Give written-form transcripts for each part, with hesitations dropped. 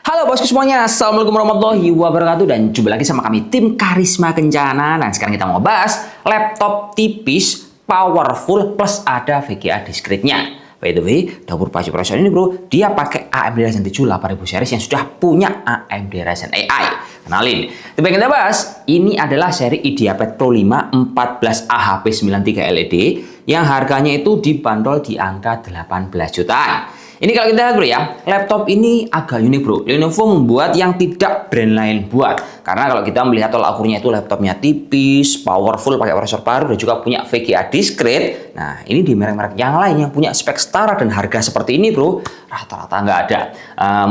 Halo bosku semuanya, Assalamualaikum warahmatullahi wabarakatuh. Dan jumpa lagi sama kami tim Karisma Kencana. Dan sekarang kita mau bahas laptop tipis, powerful, plus ada VGA discrete-nya. By the way, dapur Pak Prosesor ini bro, dia pakai AMD Ryzen 7 8000 series yang sudah punya AMD Ryzen AI. Kenalin, tapi kita bahas, ini adalah seri IdeaPad Pro 5 14 AHP93 LED yang harganya itu dibanderol di angka 18 jutaan. Ini kalau kita lihat bro ya, laptop ini agak unik bro. Lenovo membuat yang tidak brand lain buat. Karena kalau kita melihat tolak ukurnya itu laptopnya tipis, powerful, pakai prosesor baru dan juga punya VGA discrete. Nah ini di merek-merek yang lain yang punya spek setara dan harga seperti ini bro, rata-rata nggak ada.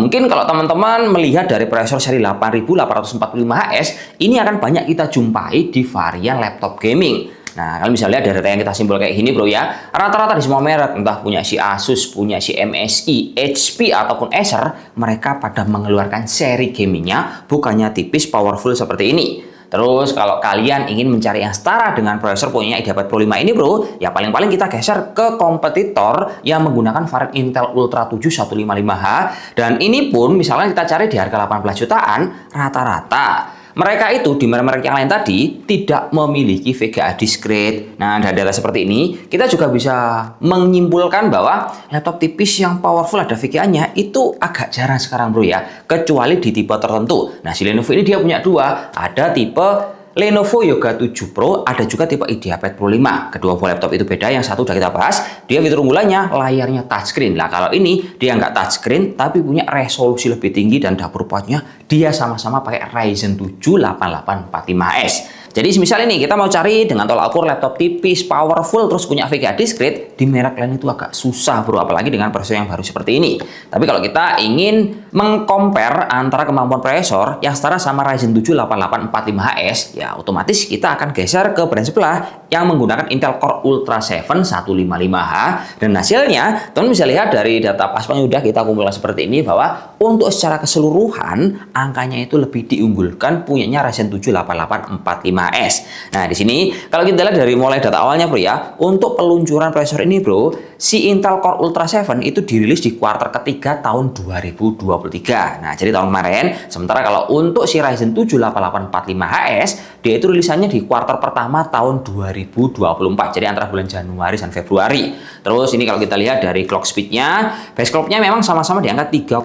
Mungkin kalau teman-teman melihat dari prosesor seri 8845HS, ini akan banyak kita jumpai di varian laptop gaming. Nah, kalian bisa lihat dari data yang kita simpul kayak gini bro ya, rata-rata di semua merek, entah punya si Asus, punya si MSI, HP, ataupun Acer, mereka pada mengeluarkan seri gamingnya bukannya tipis, powerful seperti ini. Terus kalau kalian ingin mencari yang setara dengan prosesor punya IdeaPad Pro 5 ini bro, ya paling-paling kita geser ke kompetitor yang menggunakan varian Intel Ultra 7 155H. Dan ini pun misalnya kita cari di harga 18 jutaan, rata-rata mereka itu di merek-merek yang lain tadi tidak memiliki VGA discrete. Nah, dari data seperti ini, kita juga bisa menyimpulkan bahwa laptop tipis yang powerful ada VGA-nya itu agak jarang sekarang bro ya, kecuali di tipe tertentu. Nah, si Lenovo ini dia punya dua, ada tipe Lenovo Yoga 7 Pro, ada juga tipe IdeaPad Pro 5. Kedua buah laptop itu beda, yang satu udah kita bahas, dia fitur unggulannya layarnya touchscreen. Lah kalau ini dia nggak touchscreen, tapi punya resolusi lebih tinggi dan dapur potnya dia sama-sama pakai Ryzen 7 8845S. Jadi misal ini kita mau cari dengan tolak ukur laptop tipis, powerful, terus punya VGA discrete, di merek lain itu agak susah bro, apalagi dengan prosesor yang baru seperti ini. Tapi kalau kita ingin mengcompare antara kemampuan prosesor yang setara sama Ryzen 7 8845HS, ya otomatis kita akan geser ke brand sebelah yang menggunakan Intel Core Ultra 7 155H. Dan hasilnya, teman bisa lihat dari data paspang udah kita kumpulkan seperti ini, bahwa untuk secara keseluruhan, angkanya itu lebih diunggulkan punyanya Ryzen 7 8845. Nah, di sini kalau kita lihat dari mulai data awalnya bro ya, untuk peluncuran prosesor ini bro, si Intel Core Ultra 7 itu dirilis di kuartal ketiga tahun 2023. Nah, jadi tahun kemarin. Sementara kalau untuk si Ryzen 7 8845HS, dia itu rilisannya di kuartal pertama tahun 2024. Jadi antara bulan Januari dan Februari. Terus ini kalau kita lihat dari clock speednya, base clocknya memang sama-sama di angka 3,8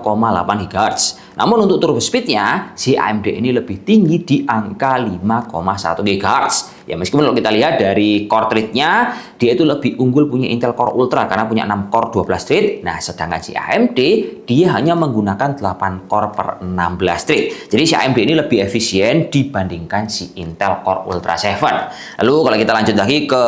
GHz. Namun untuk turbo speednya, si AMD ini lebih tinggi di angka 5,1 GHz. Ya meskipun kalau kita lihat dari core thread-nya, dia itu lebih unggul punya Intel Core Ultra karena punya 6 core 12 thread. Nah sedangkan si AMD, dia hanya menggunakan 8 core per 16 thread. Jadi si AMD ini lebih efisien dibandingkan si Intel Core Ultra 7. Lalu kalau kita lanjut lagi ke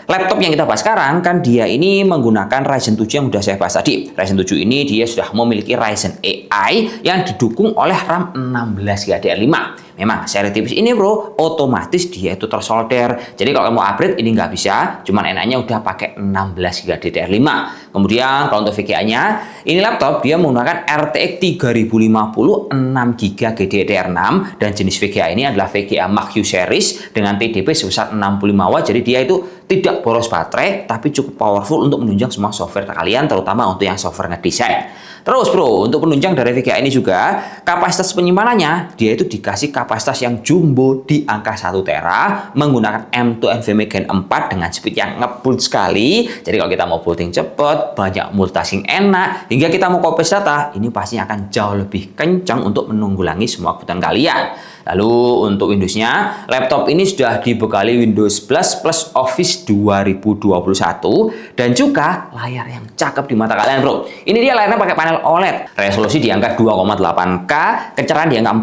laptop yang kita bahas sekarang, kan dia ini menggunakan Ryzen 7 yang sudah saya bahas tadi. Ryzen 7 ini dia sudah memiliki Ryzen AI yang didukung oleh RAM 16 GB DDR5. Memang seri tipis ini bro, otomatis dia itu tersolder. Jadi kalau mau upgrade ini nggak bisa, cuman enaknya udah pakai 16 GB DDR5. Kemudian kalau untuk VGA-nya, ini laptop dia menggunakan RTX 3050 6 GB GDDR6 dan jenis VGA ini adalah VGA Max-Q series dengan TDP sebesar 65 watt. Jadi dia itu tidak boros baterai, tapi cukup powerful untuk menunjang semua software kalian, terutama untuk yang software ngedesain. Terus bro, untuk penunjang dari VGA ini juga, kapasitas penyimpanannya, dia itu dikasih kapasitas yang jumbo di angka 1 tera, menggunakan M2 NVMe Gen 4 dengan speed yang ngebut sekali. Jadi kalau kita mau booting cepat, banyak multitasking enak, hingga kita mau copy data, ini pastinya akan jauh lebih kencang untuk menunggulangi semua kebutuhan kalian. Lalu untuk Windows-nya, laptop ini sudah dibekali Windows plus Office 2021 dan juga layar yang cakep di mata kalian bro. Ini dia layarnya pakai panel OLED, resolusi di angka 2,8K, kecerdasan di angka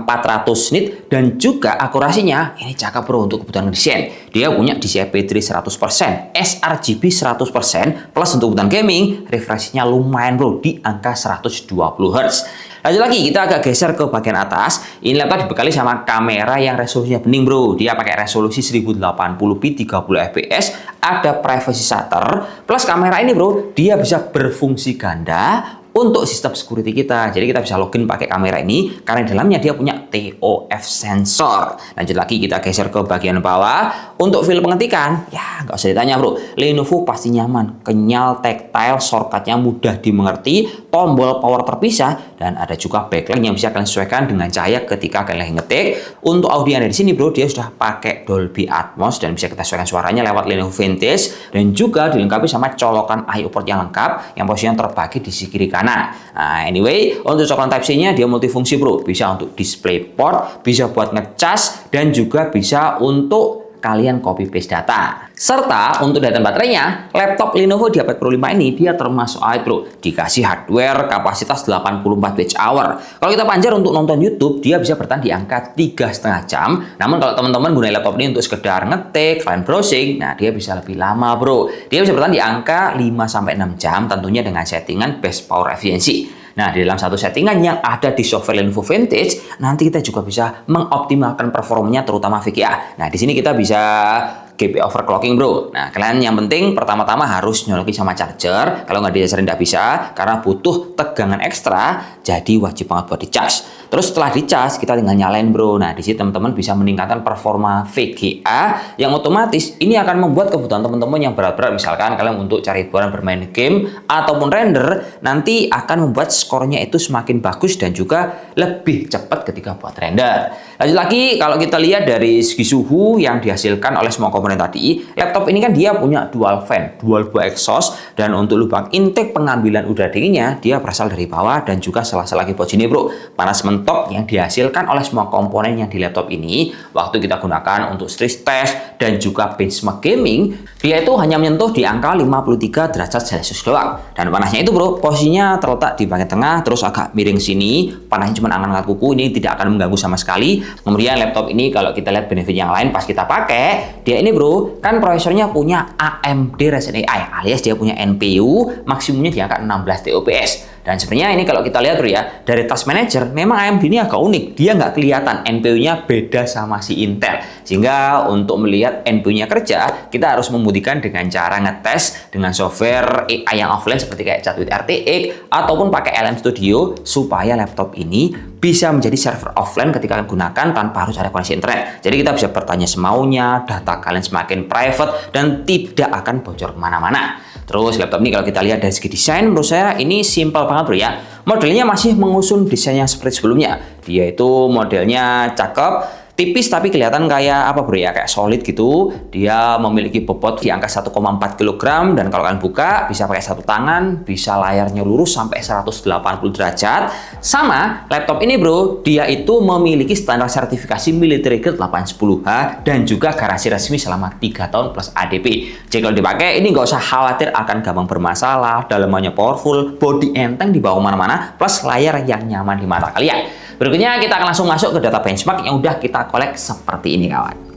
400 nit, dan juga akurasinya ini cakep bro untuk kebutuhan desain. Dia punya DCI P3 100%, sRGB 100%, plus untuk kebutuhan gaming, refresh-nya lumayan bro di angka 120 Hz. Lanjut lagi, kita agak geser ke bagian atas. Ini laptop dibekali sama kamera yang resolusinya bening bro. Dia pakai resolusi 1080p 30fps, ada privacy shutter, plus kamera ini bro, dia bisa berfungsi ganda untuk sistem security kita. Jadi kita bisa login pakai kamera ini karena di dalamnya dia punya TOF sensor. Lanjut lagi kita geser ke bagian bawah. Untuk feel pengetikan, ya nggak usah ditanya bro. Lenovo pasti nyaman, kenyal, tactile, shortcutnya mudah dimengerti, tombol power terpisah, dan ada juga backlight yang bisa kalian sesuaikan dengan cahaya ketika kalian ngetik. Untuk audio yang ada di sini bro, dia sudah pakai Dolby Atmos dan bisa kita sesuaikan suaranya lewat Lenovo Vintage, dan juga dilengkapi sama colokan I/O port yang lengkap yang posisinya terbagi di sisi kiri kanan. Nah, anyway, untuk colokan Type-C-nya dia multifungsi bro, bisa untuk display port, bisa buat ngecas, dan juga bisa untuk kalian copy paste data. Serta untuk daya baterainya, laptop Lenovo Diapad Pro 5 ini dia termasuk awet bro, dikasih hardware kapasitas 84 Wh. Kalau kita panjar untuk nonton YouTube, dia bisa bertahan di angka 3,5 jam. Namun kalau teman-teman gunain laptop ini untuk sekedar ngetik, kalian browsing, nah dia bisa lebih lama bro. Dia bisa bertahan di angka 5-6 jam, tentunya dengan settingan best power efficiency. Nah, di dalam satu settingan yang ada di software Lenovo Vintage, nanti kita juga bisa mengoptimalkan performanya terutama VGA. Nah, di sini kita bisa GPU overclocking bro. Nah, kalian yang penting pertama-tama harus nyolokin sama charger. Kalau nggak dicasarin nggak bisa, karena butuh tegangan ekstra, jadi wajib banget buat dicas. Terus setelah dicas, kita tinggal nyalain bro. Nah, di sini teman-teman bisa meningkatkan performa VGA yang otomatis ini akan membuat kebutuhan teman-teman yang berat-berat, misalkan kalian untuk cari hiburan bermain game ataupun render, nanti akan membuat skornya itu semakin bagus dan juga lebih cepat ketika buat render. Lanjut lagi, kalau kita lihat dari segi suhu yang dihasilkan oleh semua komponen tadi, laptop ini kan dia punya dual fan, dual buah exhaust, dan untuk lubang intake pengambilan udara dinginnya dia berasal dari bawah dan juga sela-sela keyboard sini bro. Panas mentok yang dihasilkan oleh semua komponen yang di laptop ini waktu kita gunakan untuk stress test dan juga benchmark gaming, dia itu hanya menyentuh di angka 53 derajat Celcius doang. Dan panasnya itu bro, posisinya terletak di bagian tengah, terus agak miring sini, panasnya cuma angkat kuku, ini tidak akan mengganggu sama sekali. Kemudian laptop ini kalau kita lihat benefit yang lain pas kita pakai, dia ini bro, kan prosesornya punya AMD Ryzen AI alias dia punya NPU maksimumnya di angka 16 TOPS. Dan sebenarnya ini kalau kita lihat bro ya, dari Task Manager memang AMD ini agak unik, dia nggak kelihatan NPU-nya beda sama si Intel. Sehingga untuk melihat NPU-nya kerja, kita harus membuktikan dengan cara ngetes dengan software AI yang offline seperti kayak Chat with RTX ataupun pakai LM Studio supaya laptop ini bisa menjadi server offline ketika kalian gunakan tanpa harus ada koneksi internet. Jadi kita bisa bertanya semaunya, data kalian semakin private dan tidak akan bocor kemana-mana. Terus laptop ini kalau kita lihat dari segi desain, menurut saya ini simple banget bro ya. Modelnya masih mengusung desain yang seperti sebelumnya. Dia itu modelnya cakep, tipis tapi kelihatan kayak apa bro ya, kayak solid gitu. Dia memiliki bobot di angka 1,4 kg dan kalau kalian buka bisa pakai satu tangan, bisa layarnya lurus sampai 180 derajat. Sama laptop ini bro, dia itu memiliki standar sertifikasi military grade 810H dan juga garansi resmi selama 3 tahun plus ADP. Jadi kalau dipakai ini nggak usah khawatir akan gampang bermasalah, dalamannya powerful, body enteng dibawa kemana-mana, plus layar yang nyaman di mata kalian. Berikutnya kita akan langsung masuk ke data benchmark yang udah kita kolek seperti ini kawan.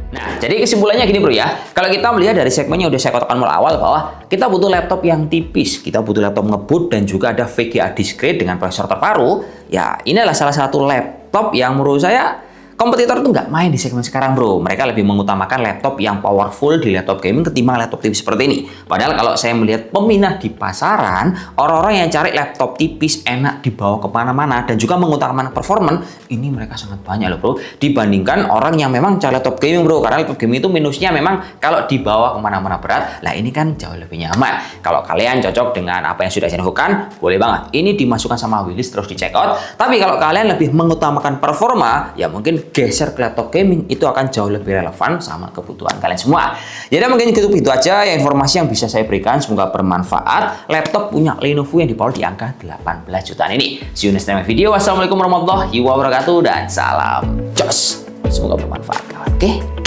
Nah, jadi kesimpulannya gini bro ya, kalau kita melihat dari segmennya udah saya katakan mulai awal bahwa kita butuh laptop yang tipis, kita butuh laptop ngebut dan juga ada VGA discrete dengan prosesor terbaru, ya ini adalah salah satu laptop yang menurut saya kompetitor itu nggak main di segmen sekarang bro. Mereka lebih mengutamakan laptop yang powerful di laptop gaming ketimbang laptop tipis seperti ini. Padahal kalau saya melihat peminat di pasaran, orang-orang yang cari laptop tipis, enak dibawa kemana-mana dan juga mengutamakan performance, ini mereka sangat banyak loh bro. Dibandingkan orang yang memang cari laptop gaming bro. Karena laptop gaming itu minusnya memang kalau dibawa kemana-mana berat, lah ini kan jauh lebih nyaman. Kalau kalian cocok dengan apa yang sudah saya infokan, boleh banget. Ini dimasukkan sama wishlist terus di check out. Tapi kalau kalian lebih mengutamakan performa, ya mungkin geser ke laptop gaming itu akan jauh lebih relevan sama kebutuhan kalian semua. Jadi mungkin itu aja ya informasi yang bisa saya berikan, semoga bermanfaat. Laptop punya Lenovo yang dipower di angka 18 jutaan ini. See you next time video. Wassalamualaikum warahmatullahi wabarakatuh dan salam jos. Semoga bermanfaat kawan. Oke.